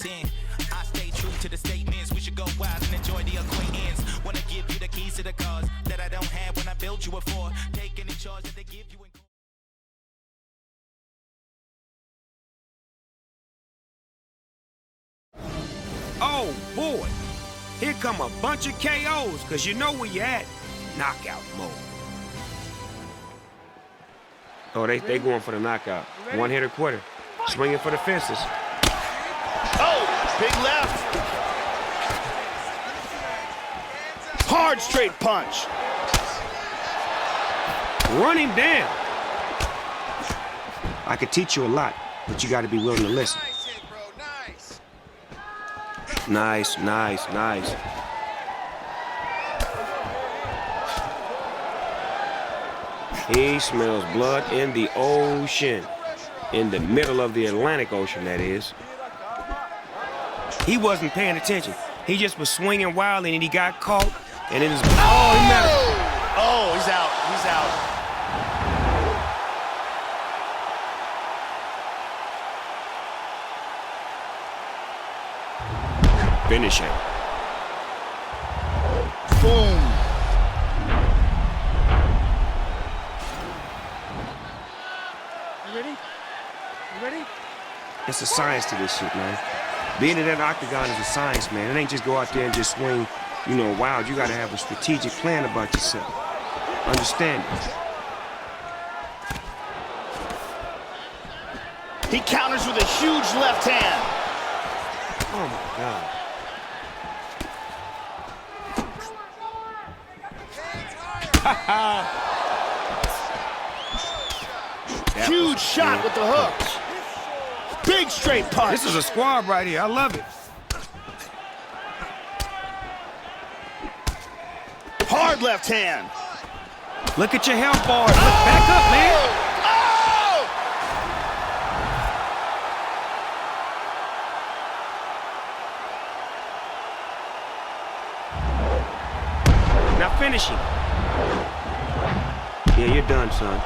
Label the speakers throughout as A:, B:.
A: then I stay true to the statements. We should go wild and enjoy the acquaintance. Wanna give you the keys to the cars that I don't have when I build you a four. Taking in charge that they give you in
B: Oh boy, here come a bunch of KOs, cause you know where you at, knockout mode. Oh, they going for the knockout. One hitter quitter, swinging for the fences.
C: Oh, big left. Hard straight punch.
B: Run him down. I could teach you a lot, but you gotta be willing to listen. Nice, nice, nice. He smells blood in the ocean. In the middle of the Atlantic Ocean, that is. He wasn't paying attention. He just was swinging wildly and he got caught. And it is, oh, he met him.
C: Oh, he's out, he's out.
B: Finish him.
C: Boom.
D: You ready? You ready?
B: It's a science to this shit, man. Being in that octagon is a science, man. It ain't just go out there and just swing, you know, wild. You gotta have a strategic plan about yourself. Understand it.
C: He counters with a huge left hand.
B: Oh my God.
C: Huge shot with the hook. Big straight punch.
B: This is a squad right here. I love it.
C: Hard left hand.
B: Look at your health bars. Look back up, man. Now finish him. Yeah, you're done, son.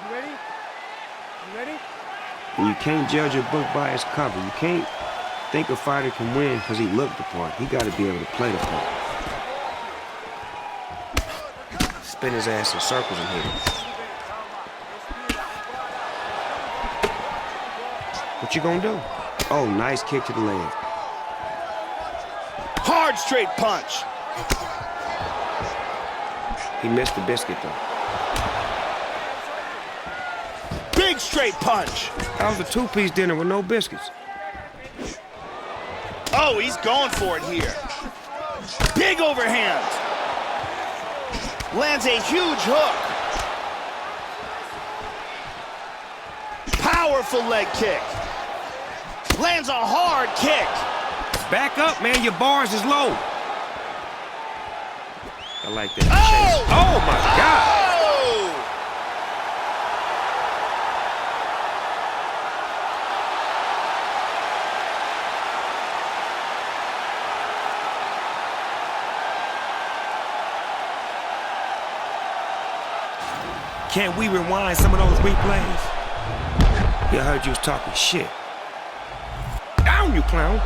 D: You ready? You ready?
B: And you can't judge a book by its cover. You can't think a fighter can win because he looked the part. He got to be able to play the part. Spin his ass in circles and hit him. What you gonna do? Oh, nice kick to the leg.
C: Hard straight punch.
B: He missed the biscuit, though.
C: Big straight punch.
B: That was a two-piece dinner with no biscuits.
C: Oh, he's going for it here. Big overhand. Lands a huge hook. Powerful leg kick. Lands a hard kick.
B: Back up, man. Your bars is low. I like that.
C: Oh!
B: Oh, my God. Can't we rewind some of those replays? Yeah, I heard you was talking shit. Down, you clown.